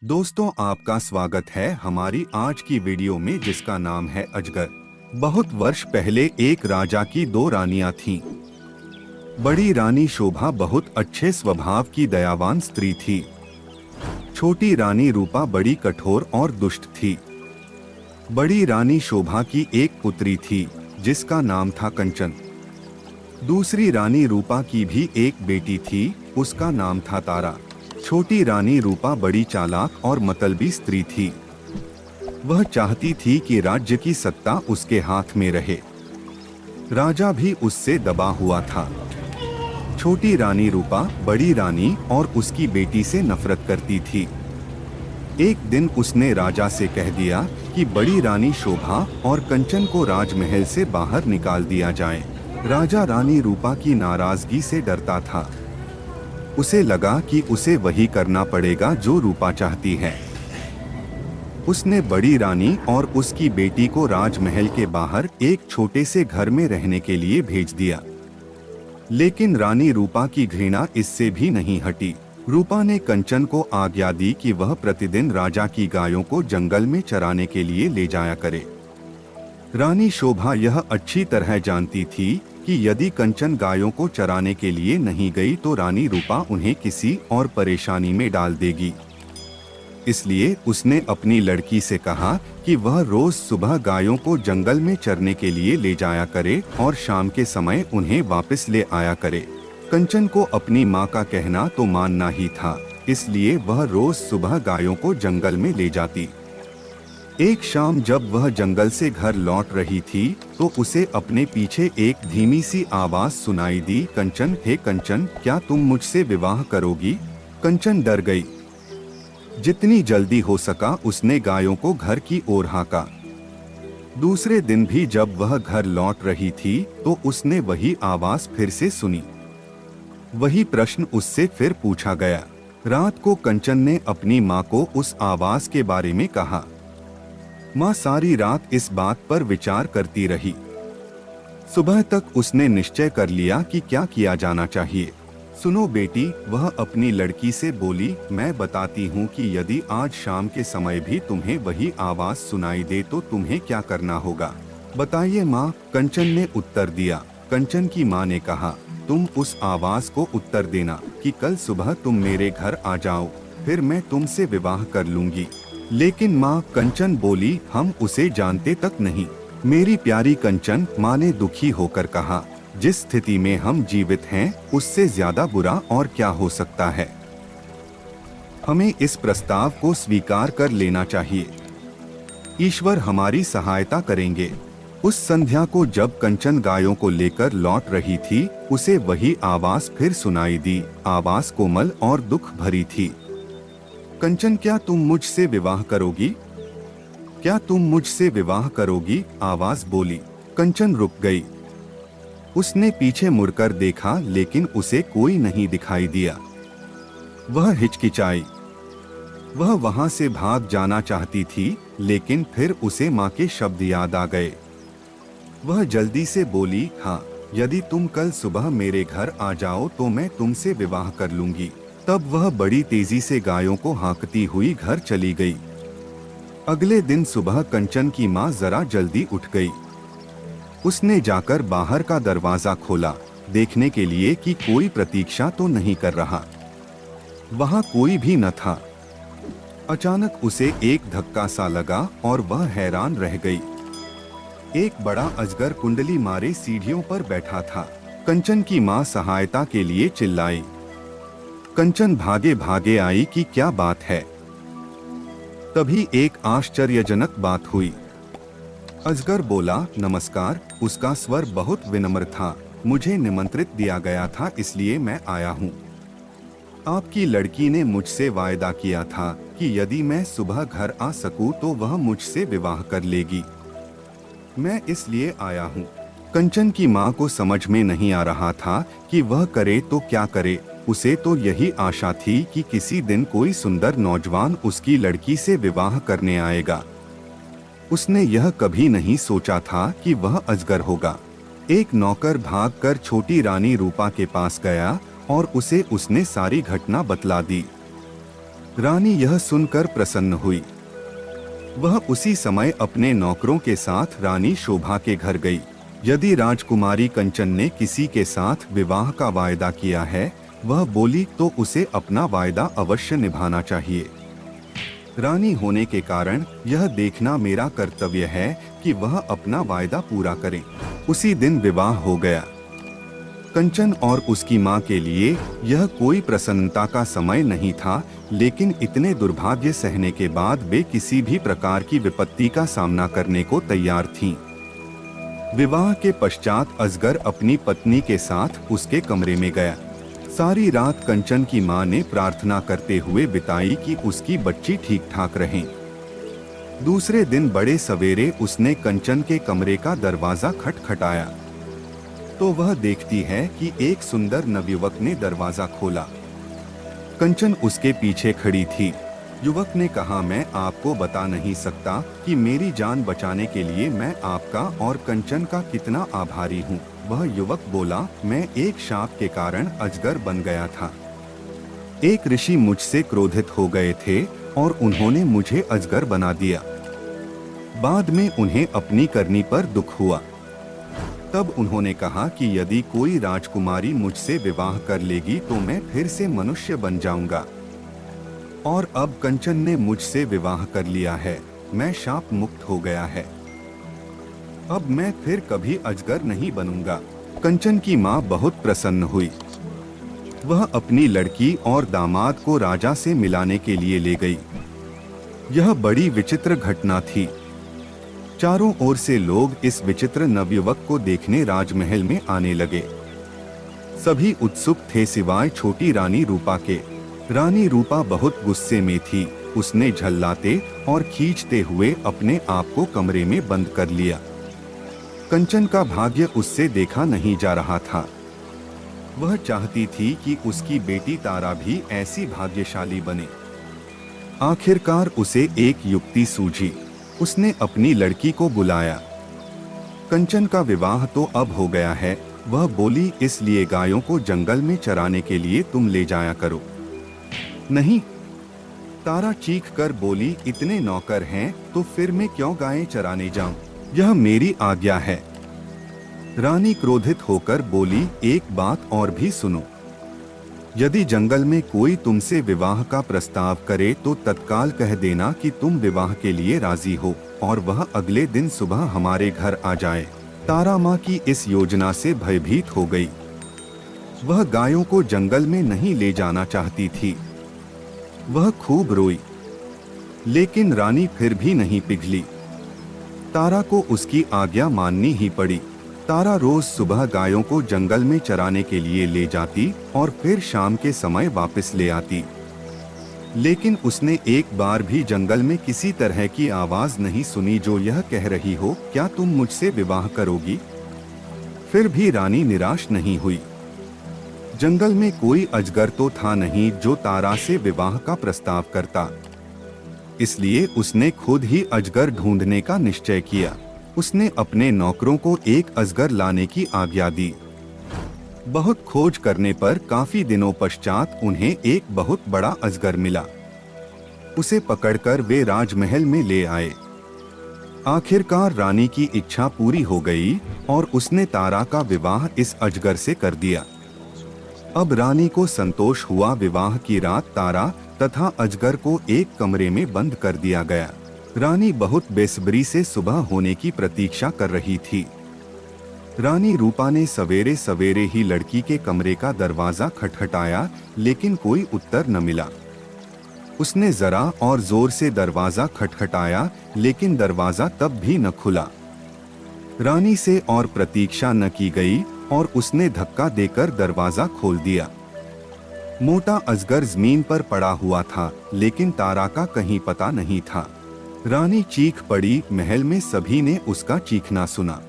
दोस्तों, आपका स्वागत है हमारी आज की वीडियो में, जिसका नाम है अजगर। बहुत वर्ष पहले एक राजा की दो रानियां थीं। बड़ी रानी शोभा बहुत अच्छे स्वभाव की दयावान स्त्री थी। छोटी रानी रूपा बड़ी कठोर और दुष्ट थी। बड़ी रानी शोभा की एक पुत्री थी जिसका नाम था कंचन। दूसरी रानी रूपा की भी एक बेटी थी, उसका नाम था तारा। छोटी रानी रूपा बड़ी चालाक और मतलबी स्त्री थी। वह चाहती थी कि राज्य की सत्ता उसके हाथ में रहे। राजा भी उससे दबा हुआ था। छोटी रानी रूपा बड़ी रानी और उसकी बेटी से नफरत करती थी। एक दिन उसने राजा से कह दिया कि बड़ी रानी शोभा और कंचन को राजमहल से बाहर निकाल दिया जाए। राजा रानी रूपा की नाराजगी से डरता था। उसे लगा कि उसे वही करना पड़ेगा जो रूपा चाहती है। उसने बड़ी रानी और उसकी बेटी को राजमहल के बाहर एक छोटे से घर में रहने के लिए भेज दिया। लेकिन रानी रूपा की घृणा इससे भी नहीं हटी। रूपा ने कंचन को आज्ञा दी कि वह प्रतिदिन राजा की गायों को जंगल में चराने के लिए ले जाया करे। रानी शोभा यह अच्छी तरह जानती थी कि यदि कंचन गायों को चराने के लिए नहीं गई तो रानी रूपा उन्हें किसी और परेशानी में डाल देगी। इसलिए उसने अपनी लड़की से कहा कि वह रोज सुबह गायों को जंगल में चरने के लिए ले जाया करे और शाम के समय उन्हें वापस ले आया करे। कंचन को अपनी माँ का कहना तो मानना ही था, इसलिए वह रोज सुबह गायों को जंगल में ले जाती। एक शाम जब वह जंगल से घर लौट रही थी तो उसे अपने पीछे एक धीमी सी आवाज सुनाई दी, कंचन, हे कंचन, क्या तुम मुझसे विवाह करोगी? कंचन डर गई। जितनी जल्दी हो सका उसने गायों को घर की ओर हाँका। दूसरे दिन भी जब वह घर लौट रही थी तो उसने वही आवाज फिर से सुनी। वही प्रश्न उससे फिर पूछा गया। रात को कंचन ने अपनी माँ को उस आवाज के बारे में कहा। माँ सारी रात इस बात पर विचार करती रही। सुबह तक उसने निश्चय कर लिया कि क्या किया जाना चाहिए। सुनो बेटी, वह अपनी लड़की से बोली, मैं बताती हूँ कि यदि आज शाम के समय भी तुम्हें वही आवाज सुनाई दे तो तुम्हें क्या करना होगा। बताइए माँ, कंचन ने उत्तर दिया। कंचन की माँ ने कहा, तुम उस आवाज को उत्तर देना कि कल सुबह तुम मेरे घर आ जाओ, फिर मैं तुमसे विवाह कर लूंगी। लेकिन माँ, कंचन बोली, हम उसे जानते तक नहीं। मेरी प्यारी कंचन, माँ ने दुखी होकर कहा, जिस स्थिति में हम जीवित हैं उससे ज्यादा बुरा और क्या हो सकता है। हमें इस प्रस्ताव को स्वीकार कर लेना चाहिए। ईश्वर हमारी सहायता करेंगे। उस संध्या को जब कंचन गायों को लेकर लौट रही थी उसे वही आवाज फिर सुनाई दी। आवाज कोमल और दुख भरी थी। कंचन, क्या तुम मुझसे विवाह करोगी? क्या तुम मुझसे विवाह करोगी? आवाज बोली। कंचन रुक गई। उसने पीछे मुड़कर देखा लेकिन उसे कोई नहीं दिखाई दिया। वह हिचकिचाई। वह वहां से भाग जाना चाहती थी लेकिन फिर उसे माँ के शब्द याद आ गए। वह जल्दी से बोली, हाँ, यदि तुम कल सुबह मेरे घर आ जाओ तो मैं तुमसे विवाह कर लूंगी। तब वह बड़ी तेजी से गायों को हाँकती हुई घर चली गई। अगले दिन सुबह कंचन की माँ जरा जल्दी उठ गई। उसने जाकर बाहर का दरवाजा खोला, देखने के लिए कि कोई प्रतीक्षा तो नहीं कर रहा। वहां कोई भी न था। अचानक उसे एक धक्का सा लगा और वह हैरान रह गई। एक बड़ा अजगर कुंडली मारे सीढ़ियों पर बैठा था। कंचन की माँ सहायता के लिए चिल्लाई। कंचन भागे भागे आई कि क्या बात है। तभी एक आश्चर्यजनक बात हुई। अजगर बोला, नमस्कार। उसका स्वर बहुत विनम्र था। मुझे निमंत्रित दिया गया था इसलिए मैं आया हूँ। आपकी लड़की ने मुझसे वायदा किया था कि यदि मैं सुबह घर आ सकूं तो वह मुझसे विवाह कर लेगी। मैं इसलिए आया हूँ। कंचन की माँ को समझ में नहीं आ रहा था कि वह करे तो क्या करे। उसे तो यही आशा थी कि किसी दिन कोई सुंदर नौजवान उसकी लड़की से विवाह करने आएगा। उसने यह कभी नहीं सोचा था कि वह अजगर होगा। एक नौकर भागकर छोटी रानी रूपा के पास गया और उसे उसने सारी घटना बतला दी। रानी यह सुनकर प्रसन्न हुई। वह उसी समय अपने नौकरों के साथ रानी शोभा के घर गई। यदि राजकुमारी कंचन ने किसी के साथ विवाह का वायदा किया है, वह बोली, तो उसे अपना वायदा अवश्य निभाना चाहिए। रानी होने के कारण यह देखना मेरा कर्तव्य है कि वह अपना वायदा पूरा करें। उसी दिन विवाह हो गया। कंचन और उसकी मां के लिए यह कोई प्रसन्नता का समय नहीं था, लेकिन इतने दुर्भाग्य सहने के बाद वे किसी भी प्रकार की विपत्ति का सामना करने को तैयार थीं। विवाह के पश्चात अजगर अपनी पत्नी के साथ उसके कमरे में गया। सारी रात कंचन की मां ने प्रार्थना करते हुए बिताई कि उसकी बच्ची ठीक ठाक रहे। दूसरे दिन बड़े सवेरे उसने कंचन के कमरे का दरवाजा खटखटाया, तो वह देखती है कि एक सुंदर नवयुवक ने दरवाजा खोला। कंचन उसके पीछे खड़ी थी। युवक ने कहा, मैं आपको बता नहीं सकता कि मेरी जान बचाने के लिए मैं आपका और कंचन का कितना आभारी हूँ। वह युवक बोला, मैं एक शाप के कारण अजगर बन गया था। एक ऋषि मुझसे क्रोधित हो गए थे और उन्होंने मुझे अजगर बना दिया। बाद में उन्हें अपनी करनी पर दुख हुआ। तब उन्होंने कहा कि यदि कोई राजकुमारी मुझसे विवाह कर लेगी तो मैं फिर से मनुष्य बन जाऊंगा। और अब कंचन ने मुझसे विवाह कर लिया है, मैं शाप मुक्त हो गया है। अब मैं फिर कभी अजगर नहीं बनूंगा। कंचन की मां बहुत प्रसन्न हुई। वह अपनी लड़की और दामाद को राजा से मिलाने के लिए ले गई। यह बड़ी विचित्र घटना थी। चारों ओर से लोग इस विचित्र नवयुवक को देखने राजमहल में आने लगे। सभी उत्सुक थे सिवाय छोटी रानी रूपा के। रानी रूपा बहुत गुस्से में थी। उसने झल्लाते और खींचते हुए अपने आप को कमरे में बंद कर लिया। कंचन का भाग्य उससे देखा नहीं जा रहा था। वह चाहती थी कि उसकी बेटी तारा भी ऐसी भाग्यशाली बने। आखिरकार उसे एक युक्ति सूझी। उसने अपनी लड़की को बुलाया। कंचन का विवाह तो अब हो गया है, वह बोली, इसलिए गायों को जंगल में चराने के लिए तुम ले जाया करो। नहीं, तारा चीख कर बोली, इतने नौकर हैं तो फिर मैं क्यों गायें चराने जाऊं? यह मेरी आज्ञा है। रानी क्रोधित होकर बोली, एक बात और भी सुनो। यदि जंगल में कोई तुमसे विवाह का प्रस्ताव करे तो तत्काल कह देना कि तुम विवाह के लिए राजी हो और वह अगले दिन सुबह हमारे घर आ जाए। तारा माँ की इस योजना से भयभीत हो गई। वह गायों को जंगल में नहीं ले जाना चाहती थी। वह खूब रोई, लेकिन रानी फिर भी नहीं पिघली। तारा को उसकी आज्ञा माननी ही पड़ी। तारा रोज सुबह गायों को जंगल में चराने के लिए ले जाती और फिर शाम के समय वापस ले आती। लेकिन उसने एक बार भी जंगल में किसी तरह की आवाज नहीं सुनी जो यह कह रही हो, क्या तुम मुझसे विवाह करोगी? फिर भी रानी निराश नहीं हुई। जंगल में कोई अजगर तो था नहीं जो तारा से विवाह का प्रस्ताव करता। इसलिए उसने खुद ही अजगर ढूंढने का निश्चय किया। उसने अपने नौकरों को एक अजगर लाने की आज्ञा दी। बहुत खोज करने पर काफी दिनों पश्चात उन्हें एक बहुत बड़ा अजगर मिला। उसे पकड़कर वे राजमहल में ले आए। आखिरकार रानी की इच्छा पूरी हो गई और उसने तारा का विवाह इस अजगर से कर दिया। अब रानी को संतोष हुआ। विवाह की रात तारा तथा अजगर को एक कमरे में बंद कर दिया गया। रानी बहुत बेसब्री से सुबह होने की प्रतीक्षा कर रही थी। रानी रूपा ने सवेरे सवेरे ही लड़की के कमरे का दरवाजा खटखटाया, लेकिन कोई उत्तर न मिला। उसने जरा और जोर से दरवाजा खटखटाया, लेकिन दरवाजा तब भी न खुला। रानी से और प्रतीक्षा न की गई और उसने धक्का देकर दरवाजा खोल दिया। मोटा अजगर जमीन पर पड़ा हुआ था, लेकिन तारा का कहीं पता नहीं था। रानी चीख पड़ी। महल में सभी ने उसका चीखना सुना।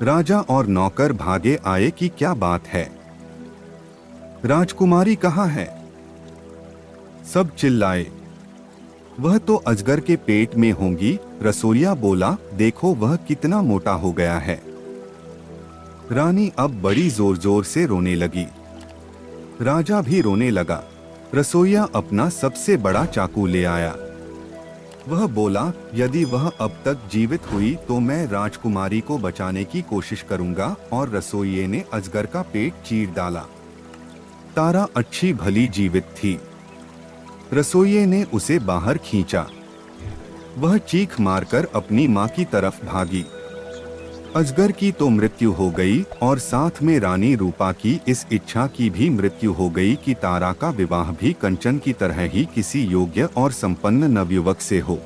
राजा और नौकर भागे आए कि क्या बात है, राजकुमारी कहाँ है? सब चिल्लाए, वह तो अजगर के पेट में होंगी। रसोइया बोला, देखो वह कितना मोटा हो गया है। रानी अब बड़ी जोर जोर से रोने लगी। राजा भी रोने लगा। रसोइया अपना सबसे बड़ा चाकू ले आया। वह बोला, यदि वह अब तक जीवित हुई तो मैं राजकुमारी को बचाने की कोशिश करूंगा। और रसोइये ने अजगर का पेट चीर डाला। तारा अच्छी भली जीवित थी। रसोइये ने उसे बाहर खींचा। वह चीख मारकर अपनी माँ की तरफ भागी। अजगर की तो मृत्यु हो गई और साथ में रानी रूपा की इस इच्छा की भी मृत्यु हो गई कि तारा का विवाह भी कंचन की तरह ही किसी योग्य और संपन्न नवयुवक से हो।